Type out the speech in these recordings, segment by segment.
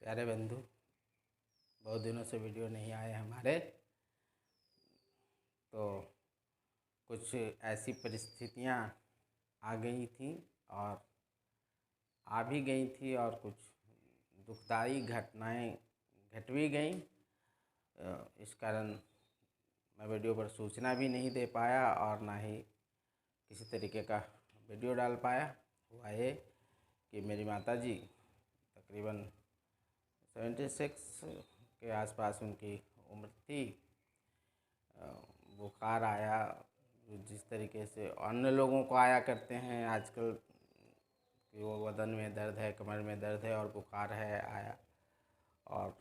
प्यारे बंधु, बहुत दिनों से वीडियो नहीं आए हमारे। तो कुछ ऐसी परिस्थितियां आ गई थी और आ भी गई थी और कुछ दुखदाई घटनाएं घट भी गईं। इस कारण मैं वीडियो पर सूचना भी नहीं दे पाया और ना ही किसी तरीके का वीडियो डाल पाया। हुआ ये कि मेरी माताजी तकरीबन 76 के आसपास उनकी उम्र थी। बुखार आया, जिस तरीके से अन्य लोगों को आया करते हैं आजकल कि वो बदन में दर्द है, कमर में दर्द है और बुखार है आया। और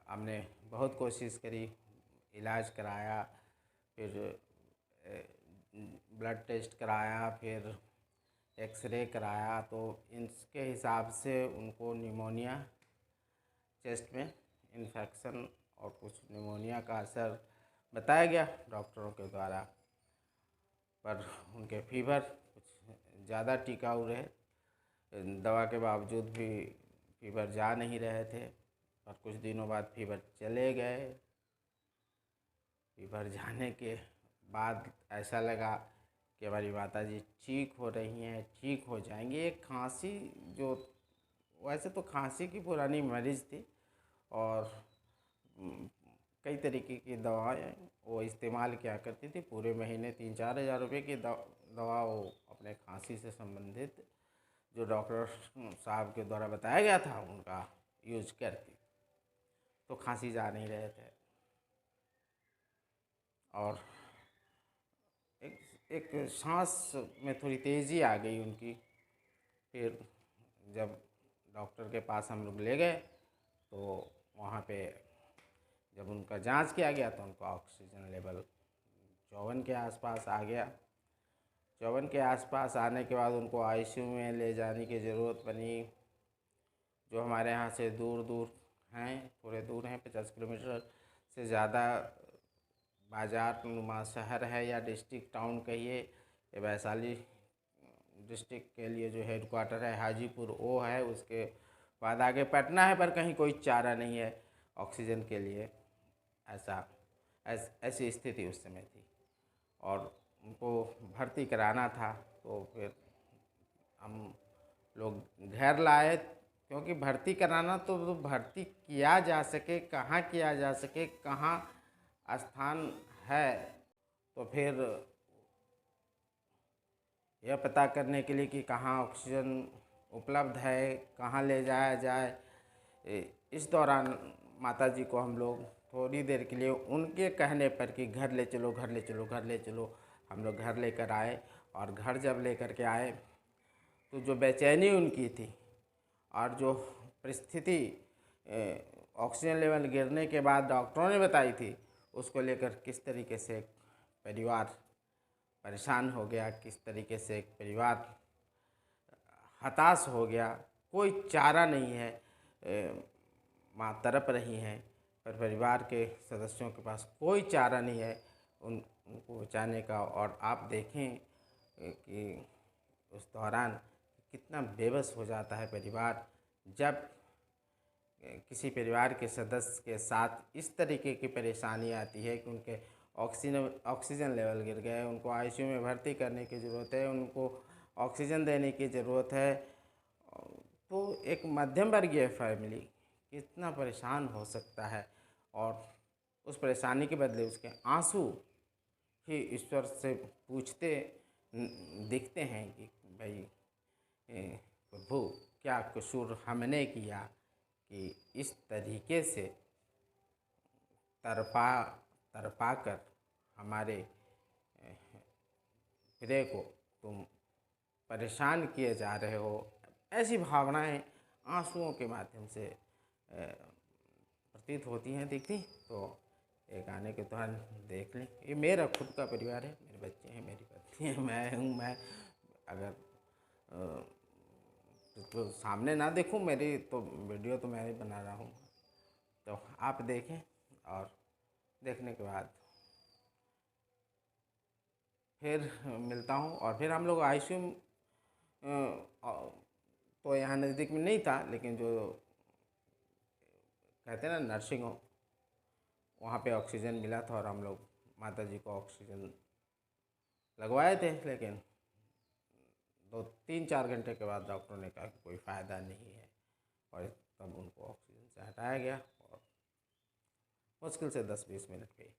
हमने बहुत कोशिश करी, इलाज कराया, फिर ब्लड टेस्ट कराया, फिर एक्सरे कराया। तो इसके हिसाब से उनको निमोनिया, चेस्ट में इन्फेक्शन और कुछ निमोनिया का असर बताया गया डॉक्टरों के द्वारा। पर उनके फीवर कुछ ज़्यादा टिकाऊ रहे, दवा के बावजूद भी फीवर जा नहीं रहे थे। पर कुछ दिनों बाद फीवर चले गए। फीवर जाने के बाद ऐसा लगा कि हमारी माताजी ठीक हो रही हैं, ठीक हो जाएंगी। एक खांसी, जो वैसे तो खांसी की पुरानी मरीज़ थी और कई तरीके की दवाएं वो इस्तेमाल किया करती थी। पूरे महीने 3-4 हज़ार रुपये की दवा वो अपने खांसी से संबंधित जो डॉक्टर साहब के द्वारा बताया गया था उनका यूज करती। तो खांसी जा नहीं रहे थे और एक सांस में थोड़ी तेज़ी आ गई उनकी। फिर जब डॉक्टर के पास हम लोग ले गए तो वहाँ पे जब उनका जांच किया गया तो उनका ऑक्सीजन लेवल 54 के आसपास आ गया। 54 के आसपास आने के बाद उनको आईसीयू में ले जाने की ज़रूरत बनी। जो हमारे यहाँ से दूर दूर हैं, थोड़े दूर हैं, 50 किलोमीटर से ज़्यादा बाजार नुमा शहर है या डिस्ट्रिक्ट टाउन कहिए। ये वैशाली डिस्ट्रिक्ट के लिए जो हेड क्वार्टर है हाजीपुर वो है। उसके बाद आगे पटना है, पर कहीं कोई चारा नहीं है ऑक्सीजन के लिए। ऐसी स्थिति उस समय थी और उनको भर्ती कराना था। तो फिर हम लोग घर लाए, क्योंकि भर्ती कराना तो भर्ती किया जा सके, कहाँ किया जा सके, कहाँ स्थान है। तो फिर यह पता करने के लिए कि कहाँ ऑक्सीजन उपलब्ध है, कहाँ ले जाया जाए, इस दौरान माताजी को हम लोग थोड़ी देर के लिए उनके कहने पर कि घर ले चलो, घर ले चलो, घर ले चलो, हम लोग घर लेकर आए। और घर जब लेकर के आए तो जो बेचैनी उनकी थी और जो परिस्थिति ऑक्सीजन लेवल गिरने के बाद डॉक्टरों ने बताई थी, उसको लेकर किस तरीके से परिवार परेशान हो गया, किस तरीके से एक परिवार हताश हो गया। कोई चारा नहीं है, माँ तड़प रही हैं पर परिवार के सदस्यों के पास कोई चारा नहीं है उनको बचाने का। और आप देखें कि उस दौरान कितना बेबस हो जाता है परिवार जब किसी परिवार के सदस्य के साथ इस तरीके की परेशानी आती है कि उनके ऑक्सीजन लेवल गिर गए, उनको आईसीयू में भर्ती करने की ज़रूरत है, उनको ऑक्सीजन देने की ज़रूरत है। तो एक मध्यम वर्गीय फैमिली कितना परेशान हो सकता है। और उस परेशानी के बदले उसके आंसू ही ईश्वर से पूछते दिखते हैं कि भाई प्रभु, क्या कसूर हमने किया कि इस तरीके से तड़पा कर हमारे हृदय को तुम परेशान किए जा रहे हो। ऐसी भावनाएं आंसुओं के माध्यम से प्रतीत होती हैं, दिखती। तो ये गाने के दौरान देख लें। ये मेरा खुद का परिवार है, मेरे बच्चे हैं, मेरी पत्नी है, मैं हूँ। मैं अगर तो सामने ना देखूं, मेरी तो वीडियो तो मैं ही बना रहा हूँ। तो आप देखें और देखने के बाद फिर मिलता हूँ। और फिर हम लोग आईसीयू तो यहाँ नज़दीक में नहीं था, लेकिन जो कहते हैं ना नर्सिंग होम, वहाँ पे ऑक्सीजन मिला था और हम लोग माता जी को ऑक्सीजन लगवाए थे, लेकिन 2-3-4 घंटे के बाद डॉक्टर ने कहा कि कोई फ़ायदा नहीं है, और तब उनको ऑक्सीजन से हटाया गया और मुश्किल से 10-20 मिनट पे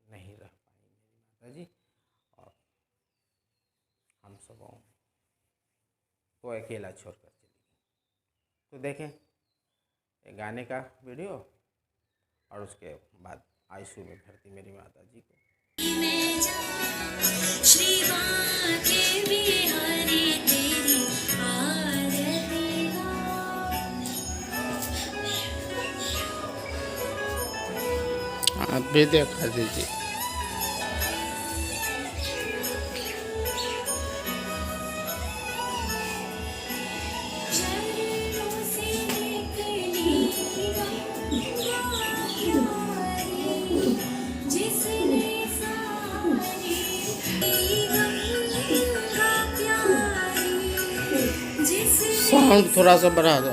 नहीं रह पाई मेरी माता जी, और हम सबों को अकेला छोड़कर चली गई। तो देखें एक गाने का वीडियो और उसके बाद आईसीयू में भर्ती मेरी माता जी को। श्री बांके बिहारी तेरी आरती आप भी देखा दीजिए। साउंड थोड़ा सा बढ़ा दो।